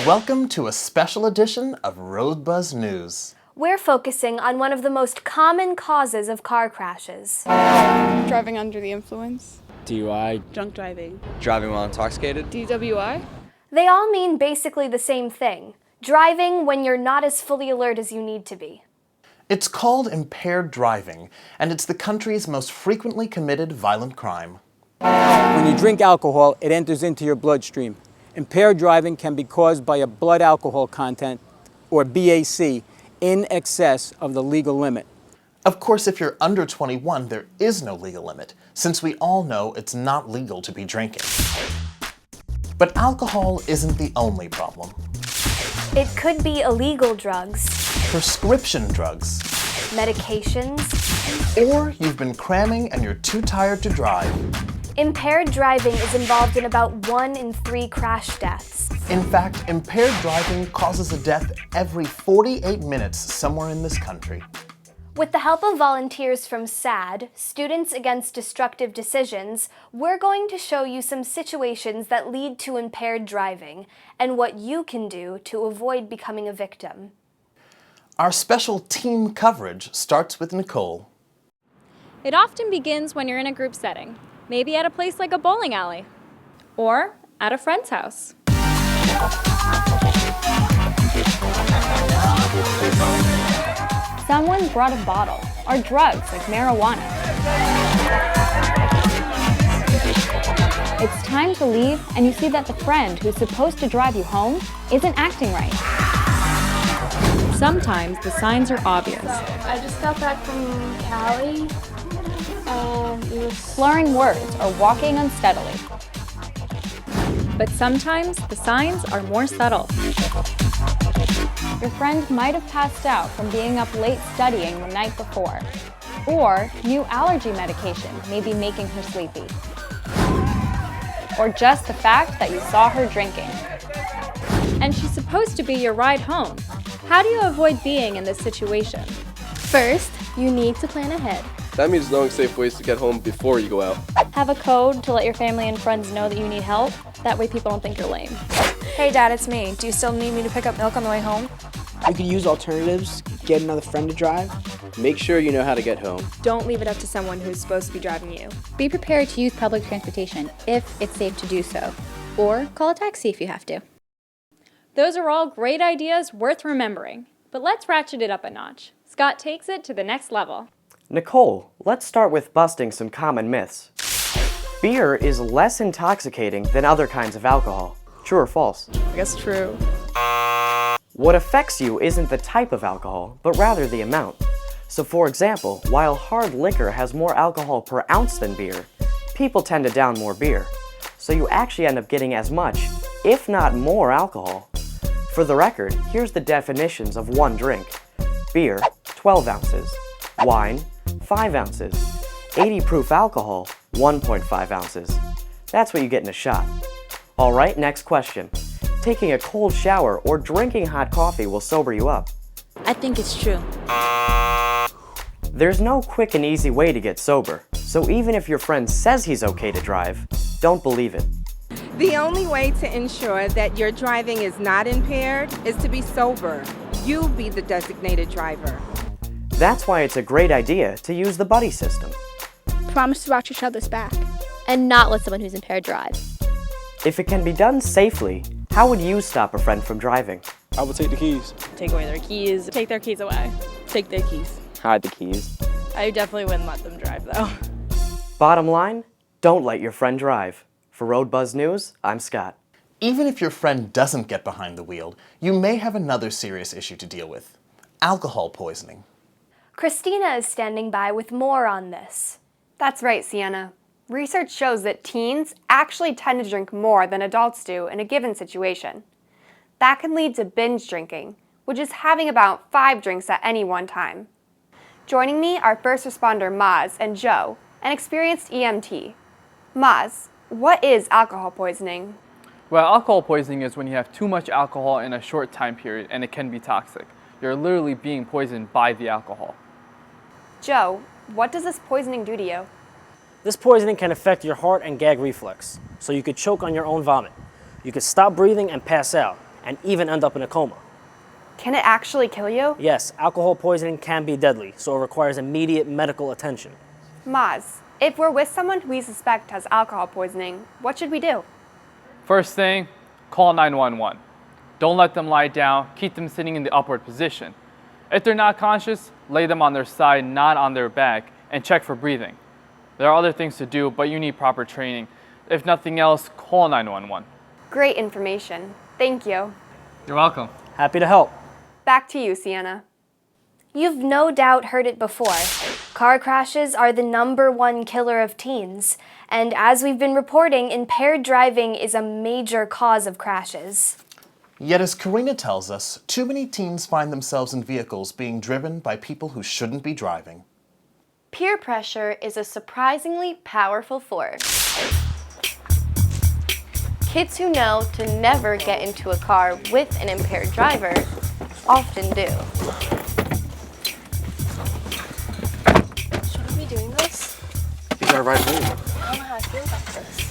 Welcome to a special edition of Road Buzz News. We're focusing on one of the most common causes of car crashes. Driving under the influence. DUI. Drunk driving. Driving while intoxicated. DWI. They all mean basically the same thing: driving when you're not as fully alert as you need to be. It's called impaired driving, and it's the country's most frequently committed violent crime. When you drink alcohol, it enters into your bloodstream. Impaired driving can be caused by a blood alcohol content, or BAC, in excess of the legal limit. Of course, if you're under 21, there is no legal limit, since we all know it's not legal to be drinking. But alcohol isn't the only problem. It could be illegal drugs, Prescription drugs, medications. or you've been cramming and you're too tired to drive. Impaired driving is involved in about 1 in 3 crash deaths. In fact, impaired driving causes a death every 48 minutes somewhere in this country. With the help of volunteers from SAD, Students Against Destructive Decisions, we're going to show you some situations that lead to impaired driving and what you can do to avoid becoming a victim. Our special team coverage starts with Nicole. It often begins when you're in a group setting, maybe at a place like a bowling alley, or at a friend's house. Someone brought a bottle, or drugs like marijuana. It's time to leave, and you see that the friend who's supposed to drive you home isn't acting right. Sometimes the signs are obvious. I just got back from Cali, and it was Slurring words or walking unsteadily. But sometimes the signs are more subtle. Your friend might have passed out from being up late studying the night before, or new allergy medication may be making her sleepy, or just the fact that you saw her drinking. And she's supposed to be your ride home. How do you avoid being in this situation? First, you need to plan ahead. That means knowing safe ways to get home before you go out. Have a code to let your family and friends know that you need help. That way people don't think you're lame. Hey Dad, it's me. Do you still need me to pick up milk on the way home? You could use alternatives, get another friend to drive. Make sure you know how to get home. Don't leave it up to someone who's supposed to be driving you. Be prepared to use public transportation if it's safe to do so. Or call a taxi if you have to. Those are all great ideas worth remembering. But let's ratchet it up a notch. Scott takes it to the next level. Nicole, let's start with busting some common myths. Beer is less intoxicating than other kinds of alcohol. True or false? I guess true. What affects you isn't the type of alcohol, but rather the amount. So for example, while hard liquor has more alcohol per ounce than beer, people tend to down more beer. So you actually end up getting as much, if not more alcohol. For the record, here's the definitions of one drink. Beer, 12 ounces. Wine, 5 ounces. 80 proof alcohol, 1.5 ounces. That's what you get in a shot. Alright, next question. Taking a cold shower or drinking hot coffee will sober you up. I think it's true. There's no quick and easy way to get sober, so even if your friend says he's okay to drive, don't believe it. The only way to ensure that your driving is not impaired is to be sober. You be the designated driver. That's why it's a great idea to use the buddy system. Promise to watch each other's back. And not let someone who's impaired drive. If it can be done safely, how would you stop a friend from driving? I would take the keys. Take away their keys. Take their keys away. Take their keys. Hide the keys. I definitely wouldn't let them drive though. Bottom line, don't let your friend drive. For Road Buzz News, I'm Scott. Even if your friend doesn't get behind the wheel, you may have another serious issue to deal with: alcohol poisoning. Christina is standing by with more on this. That's right, Sienna. Research shows that teens actually tend to drink more than adults do in a given situation. That can lead to binge drinking, which is having about 5 drinks at any one time. Joining me are first responder Maaz and Joe, an experienced EMT. Maaz, what is alcohol poisoning? Well, alcohol poisoning is when you have too much alcohol in a short time period, and it can be toxic. You're literally being poisoned by the alcohol. Joe, what does this poisoning do to you? This poisoning can affect your heart and gag reflex, so you could choke on your own vomit. You could stop breathing and pass out, and even end up in a coma. Can it actually kill you? Yes, alcohol poisoning can be deadly, so it requires immediate medical attention. Maaz, if we're with someone who we suspect has alcohol poisoning, what should we do? First thing, call 911. Don't let them lie down, keep them sitting in the upward position. If they're not conscious, lay them on their side, not on their back, and check for breathing. There are other things to do, but you need proper training. If nothing else, call 911. Great information. Thank you. You're welcome. Happy to help. Back to you, Sienna. You've no doubt heard it before. Car crashes are the #1 killer of teens, and as we've been reporting, impaired driving is a major cause of crashes. Yet as Karina tells us, too many teens find themselves in vehicles being driven by people who shouldn't be driving. Peer pressure is a surprisingly powerful force. Kids who know to never get into a car with an impaired driver often do. Should we be doing this? He's our ride home. I don't know how I feel about this.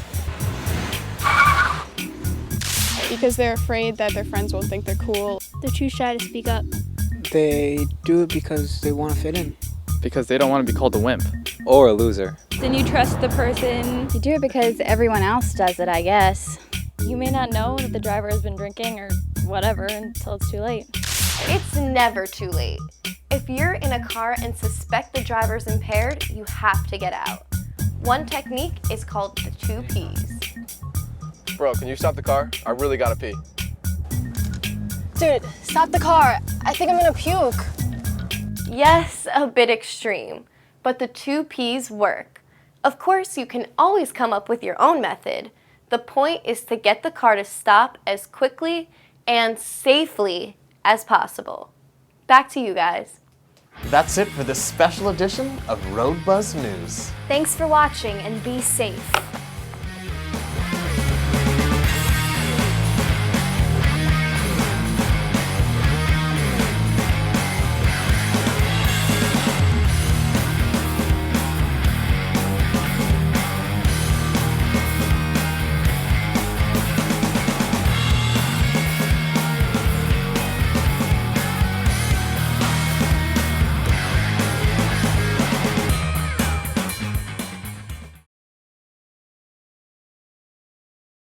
Because they're afraid that their friends won't think they're cool. They're too shy to speak up. They do it because they want to fit in. Because they don't want to be called a wimp. Or a loser. Then you trust the person. You do it because everyone else does it, I guess. You may not know that the driver has been drinking or whatever until it's too late. It's never too late. If you're in a car and suspect the driver's impaired, you have to get out. One technique is called the 2 Ps. Bro, can you stop the car? I really gotta pee. Dude, stop the car. I think I'm gonna puke. Yes, a bit extreme, but the 2 Ps work. Of course, you can always come up with your own method. The point is to get the car to stop as quickly and safely as possible. Back to you guys. That's it for this special edition of Road Buzz News. Thanks for watching and be safe.